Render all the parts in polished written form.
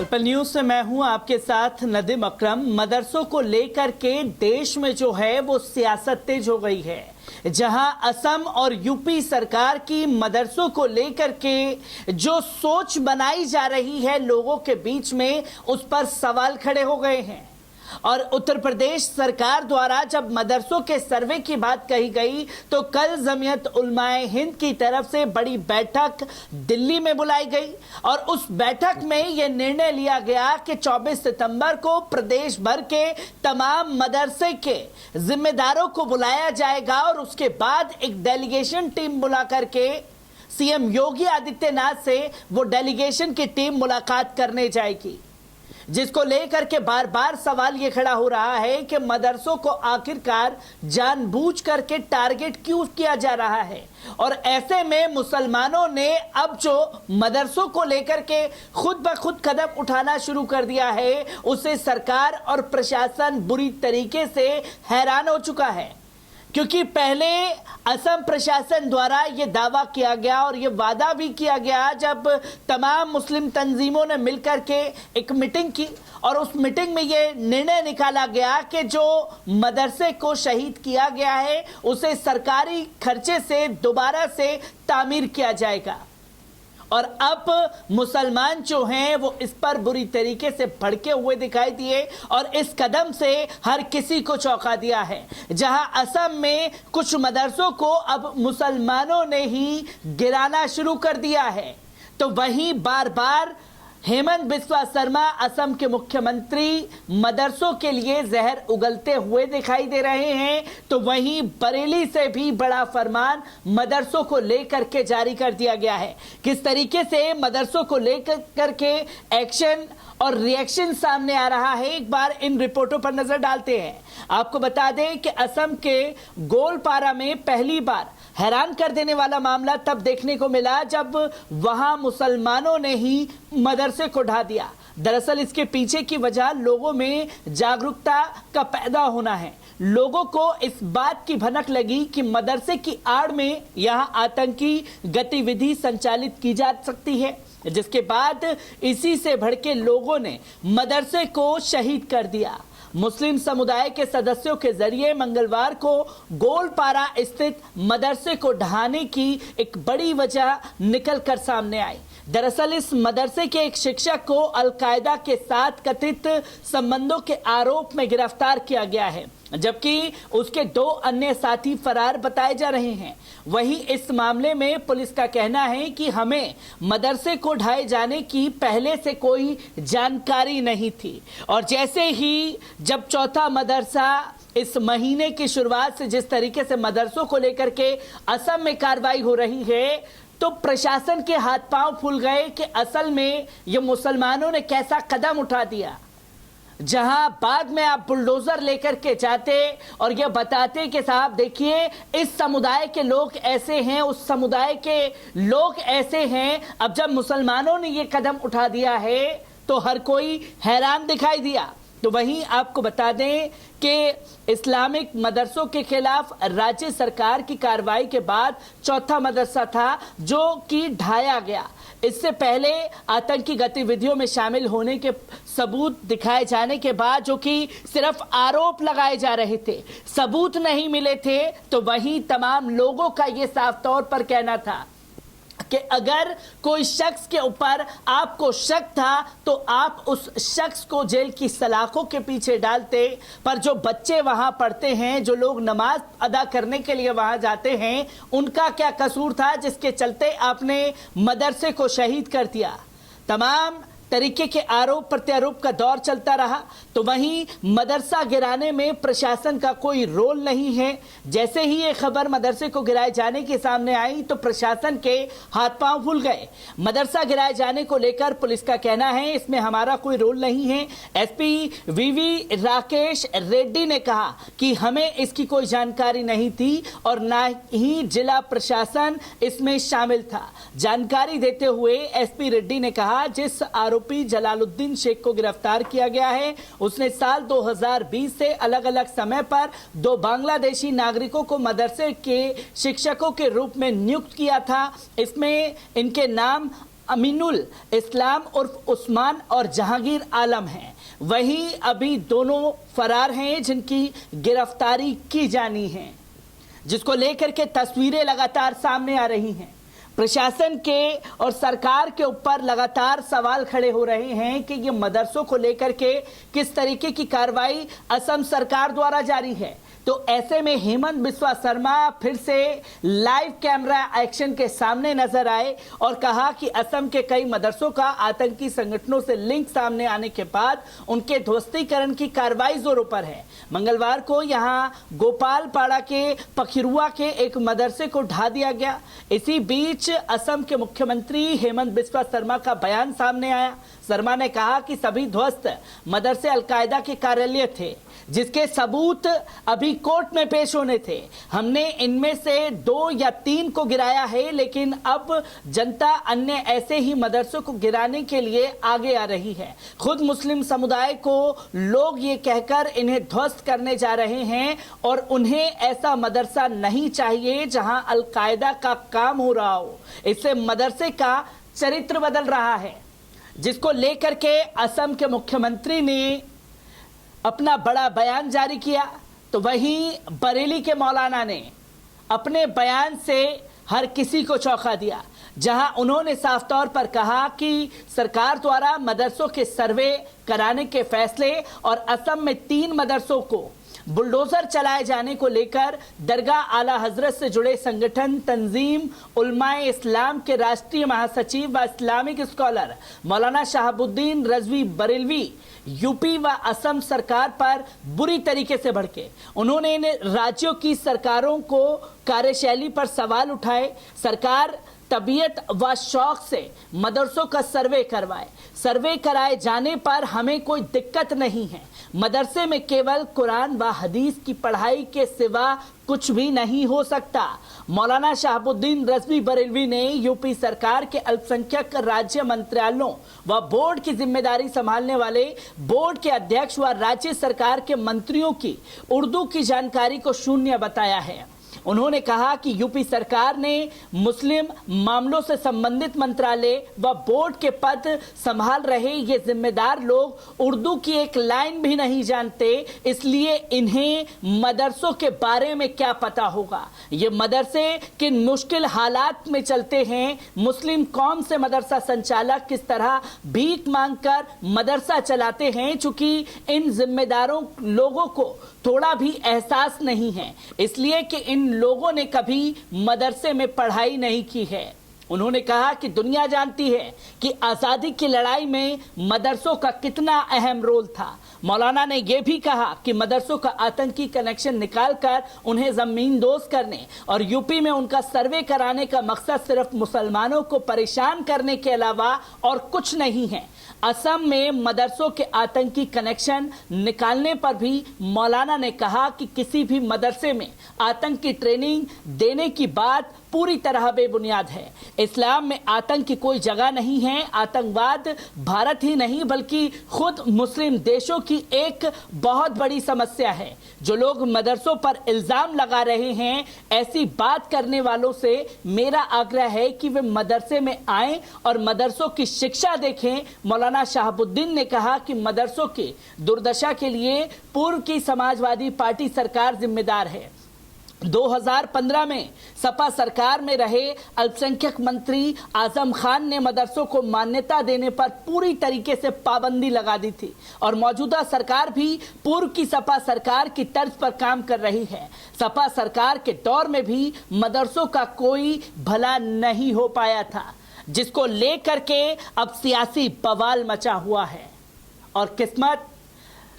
Apple news से मैं हूं आपके साथ नदीम अकरम। मदरसों को लेकर के देश में जो है वो सियासत तेज हो गई है, जहां असम और यूपी सरकार की मदरसों को लेकर के जो सोच बनाई जा रही है लोगों के बीच में, उस पर सवाल खड़े हो गए हैं। और उत्तर प्रदेश सरकार द्वारा जब मदरसों के सर्वे की बात कही गई तो कल जमीयत उलमाए हिंद की तरफ से बड़ी बैठक दिल्ली में बुलाई गई और उस बैठक में यह निर्णय लिया गया कि 24 सितंबर को प्रदेश भर के तमाम मदरसे के जिम्मेदारों को बुलाया जाएगा और उसके बाद एक डेलीगेशन टीम बुला करके सीएम योगी आदित्यनाथ से वो डेलीगेशन की टीम मुलाकात करने जाएगी, जिसको लेकर के बार बार सवाल ये खड़ा हो रहा है कि मदरसों को आखिरकार जानबूझ करके टारगेट क्यों किया जा रहा है। और ऐसे में मुसलमानों ने अब जो मदरसों को लेकर के खुद ब खुद कदम उठाना शुरू कर दिया है, उससे सरकार और प्रशासन बुरी तरीके से हैरान हो चुका है। क्योंकि पहले असम प्रशासन द्वारा ये दावा किया गया और ये वादा भी किया गया, जब तमाम मुस्लिम तंजीमों ने मिलकर के एक मीटिंग की और उस मीटिंग में ये निर्णय निकाला गया कि जो मदरसे को शहीद किया गया है उसे सरकारी खर्चे से दोबारा से तामीर किया जाएगा। और अब मुसलमान जो हैं वो इस पर बुरी तरीके से भड़के हुए दिखाई दिए और इस कदम से हर किसी को चौंका दिया है। जहां असम में कुछ मदरसों को अब मुसलमानों ने ही गिराना शुरू कर दिया है, तो वहीं बार बार हेमंत बिस्वा शर्मा असम के मुख्यमंत्री मदरसों के लिए जहर उगलते हुए दिखाई दे रहे हैं, तो वहीं बरेली से भी बड़ा फरमान मदरसों को लेकर के जारी कर दिया गया है। किस तरीके से मदरसों को लेकर करके एक्शन और रिएक्शन सामने आ रहा है, एक बार इन रिपोर्टों पर नजर डालते हैं। आपको बता दें कि असम के गोलपारा में पहली बार हैरान कर देने वाला मामला तब देखने को मिला जब वहां मुसलमानों ने ही मदरसे को ढा दिया। दरअसल इसके पीछे की वजह लोगों में जागरूकता का पैदा होना है। लोगों को इस बात की भनक लगी कि मदरसे की आड़ में यहां आतंकी गतिविधि संचालित की जा सकती है, जिसके बाद इसी से भड़के लोगों ने मदरसे को शहीद कर दिया। मुस्लिम समुदाय के सदस्यों के जरिए मंगलवार को गोलपारा स्थित मदरसे को ढहाने की एक बड़ी वजह निकल कर सामने आई। दरअसल इस मदरसे के एक शिक्षक को अलकायदा के साथ कथित संबंधों के आरोप में गिरफ्तार किया गया है, जबकि उसके 2 अन्य साथी फरार बताए जा रहे हैं। वहीं इस मामले में पुलिस का कहना है कि हमें मदरसे को ढाए जाने की पहले से कोई जानकारी नहीं थी, और जैसे ही जब चौथा मदरसा इस महीने की शुरुआत से जिस तरीके से मदरसों को लेकर के असम में कार्रवाई हो रही है, तो प्रशासन के हाथ पांव फूल गए कि असल में ये मुसलमानों ने कैसा कदम उठा दिया। जहां बाद में आप बुलडोजर लेकर के जाते और ये बताते कि साहब देखिए इस समुदाय के लोग ऐसे हैं, उस समुदाय के लोग ऐसे हैं। अब जब मुसलमानों ने ये कदम उठा दिया है तो हर कोई हैरान दिखाई दिया। तो वहीं आपको बता दें कि इस्लामिक मदरसों के खिलाफ राज्य सरकार की कार्रवाई के बाद चौथा मदरसा था जो कि ढाया गया। इससे पहले आतंकी गतिविधियों में शामिल होने के सबूत दिखाए जाने के बाद, जो कि सिर्फ आरोप लगाए जा रहे थे, सबूत नहीं मिले थे, तो वहीं तमाम लोगों का ये साफ तौर पर कहना था कि अगर कोई शख्स के ऊपर आपको शक था तो आप उस शख्स को जेल की सलाखों के पीछे डालते। पर जो बच्चे वहां पढ़ते हैं, जो लोग नमाज अदा करने के लिए वहां जाते हैं, उनका क्या कसूर था जिसके चलते आपने मदरसे को शहीद कर दिया। तमाम तरीके के आरोप प्रत्यारोप का दौर चलता रहा। तो वहीं मदरसा गिराने में प्रशासन का कोई रोल नहीं है। जैसे ही ये खबर मदरसे को गिराए जाने के सामने आई तो प्रशासन के हाथ पांव फूल गए। मदरसा गिराए जाने को लेकर पुलिस का कहना है इसमें हमारा कोई रोल नहीं है। एसपी वीवी राकेश रेड्डी ने कहा कि हमें इसकी कोई जानकारी नहीं थी और ना ही जिला प्रशासन इसमें शामिल था। जानकारी देते हुए एसपी रेड्डी ने कहा जिस आरोपी जलालुद्दीन शेख को गिरफ्तार किया गया है उसने साल 2020 से अलग अलग समय पर 2 बांग्लादेशी नागरिकों को मदरसे के शिक्षकों के रूप में नियुक्त किया था। इसमें इनके नाम अमीनुल इस्लाम उर्फ उस्मान और जहांगीर आलम हैं। वहीं अभी दोनों फरार हैं जिनकी गिरफ्तारी की जानी है, जिसको लेकर के तस्वीरें लगातार सामने आ रही हैं। प्रशासन के और सरकार के ऊपर लगातार सवाल खड़े हो रहे हैं कि ये मदरसों को लेकर के किस तरीके की कार्रवाई असम सरकार द्वारा जारी है। तो ऐसे में हेमंत बिस्वा शर्मा फिर से लाइव कैमरा एक्शन के सामने नजर आए और कहा कि असम के कई मदरसों का आतंकी संगठनों से लिंक सामने आने के बाद उनके ध्वस्तीकरण की कार्रवाई जोरों पर है। मंगलवार को यहां गोपालपाड़ा के पखिरुआ के एक मदरसे को ढा दिया गया। इसी बीच असम के मुख्यमंत्री हेमंत बिस्वा शर्मा का बयान सामने आया। शर्मा ने कहा कि सभी ध्वस्त मदरसे अलकायदा के कार्यालय थे, जिसके सबूत अभी कोर्ट में पेश होने थे। हमने इनमें से 2 या 3 को गिराया है, लेकिन अब जनता अन्य ऐसे ही मदरसों को गिराने के लिए आगे आ रही है। खुद मुस्लिम समुदाय को लोग ये कहकर इन्हें ध्वस्त करने जा रहे हैं और उन्हें ऐसा मदरसा नहीं चाहिए जहां अलकायदा का काम हो रहा हो। इससे मदरसे का चरित्र बदल रहा है, जिसको लेकर के असम के मुख्यमंत्री ने अपना बड़ा बयान जारी किया। तो वहीं बरेली के मौलाना ने अपने बयान से हर किसी को चौंका दिया, जहां उन्होंने साफ तौर पर कहा कि सरकार द्वारा मदरसों के सर्वे कराने के फैसले और असम में 3 मदरसों को बुलडोजर चलाए जाने को लेकर दरगाह आला हजरत से जुड़े संगठन तंजीम उलमाए इस्लाम के राष्ट्रीय महासचिव व इस्लामिक स्कॉलर मौलाना शहाबुद्दीन रजवी बरेलवी यूपी व असम सरकार पर बुरी तरीके से भड़के। उन्होंने इन राज्यों की सरकारों को कार्यशैली पर सवाल उठाए। सरकार तबीयत व शौक से मदरसों का सर्वे करवाए। सर्वे कराए जाने पर हमें कोई दिक्कत नहीं है। मदरसे में केवल कुरान व हदीस की पढ़ाई के सिवा कुछ भी नहीं हो सकता। मौलाना शहाबुद्दीन रजवी बरेलवी ने यूपी सरकार के अल्पसंख्यक राज्य मंत्रालयों व बोर्ड की जिम्मेदारी संभालने वाले बोर्ड के अध्यक्ष व राज्य सरकार के मंत्रियों की उर्दू की जानकारी को शून्य बताया है। उन्होंने कहा कि यूपी सरकार ने मुस्लिम मामलों से संबंधित मंत्रालय व बोर्ड के पद संभाल रहे ये जिम्मेदार लोग उर्दू की एक लाइन भी नहीं जानते, इसलिए इन्हें मदरसों के बारे में क्या पता होगा। ये मदरसे किन मुश्किल हालात में चलते हैं, मुस्लिम कौम से मदरसा संचालक किस तरह भीख मांगकर मदरसा चलाते हैं। चूंकि इन जिम्मेदारों लोगों को थोड़ा भी एहसास नहीं है, इसलिए कि इन लोगों ने कभी मदरसे में पढ़ाई नहीं की है। उन्होंने कहा कि दुनिया जानती है कि आज़ादी की लड़ाई में मदरसों का कितना अहम रोल था। मौलाना ने यह भी कहा कि मदरसों का आतंकी कनेक्शन निकालकर उन्हें जमींदोज करने और यूपी में उनका सर्वे कराने का मकसद सिर्फ मुसलमानों को परेशान करने के अलावा और कुछ नहीं है। असम में मदरसों के आतंकी कनेक्शन निकालने पर भी मौलाना ने कहा कि किसी भी मदरसे में आतंकी ट्रेनिंग देने की बात पूरी तरह बेबुनियाद है। इस्लाम में आतंक की कोई जगह नहीं है। आतंकवाद भारत ही नहीं बल्कि खुद मुस्लिम देशों की एक बहुत बड़ी समस्या है। जो लोग मदरसों पर इल्जाम लगा रहे हैं, ऐसी बात करने वालों से मेरा आग्रह है कि वे मदरसे में आएं और मदरसों की शिक्षा देखें। मौलाना शहाबुद्दीन ने कहा कि मदरसों की दुर्दशा के लिए पूर्व की समाजवादी पार्टी सरकार जिम्मेदार है। 2015 में सपा सरकार में रहे अल्पसंख्यक मंत्री आजम खान ने मदरसों को मान्यता देने पर पूरी तरीके से पाबंदी लगा दी थी और मौजूदा सरकार भी पूर्व की सपा सरकार की तर्ज पर काम कर रही है। सपा सरकार के दौर में भी मदरसों का कोई भला नहीं हो पाया था, जिसको लेकर के अब सियासी बवाल मचा हुआ है। और किस्मत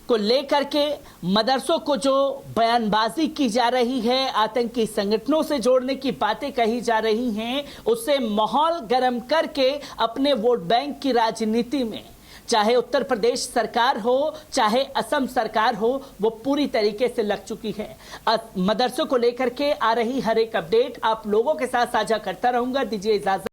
को लेकर के मदरसों को जो बयानबाजी की जा रही है, आतंकी संगठनों से जोड़ने की बातें कही जा रही हैं, उससे माहौल गर्म करके अपने वोट बैंक की राजनीति में चाहे उत्तर प्रदेश सरकार हो चाहे असम सरकार हो, वो पूरी तरीके से लग चुकी है। मदरसों को लेकर के आ रही हर एक अपडेट आप लोगों के साथ साझा करता रहूंगा। दीजिए इजाजत।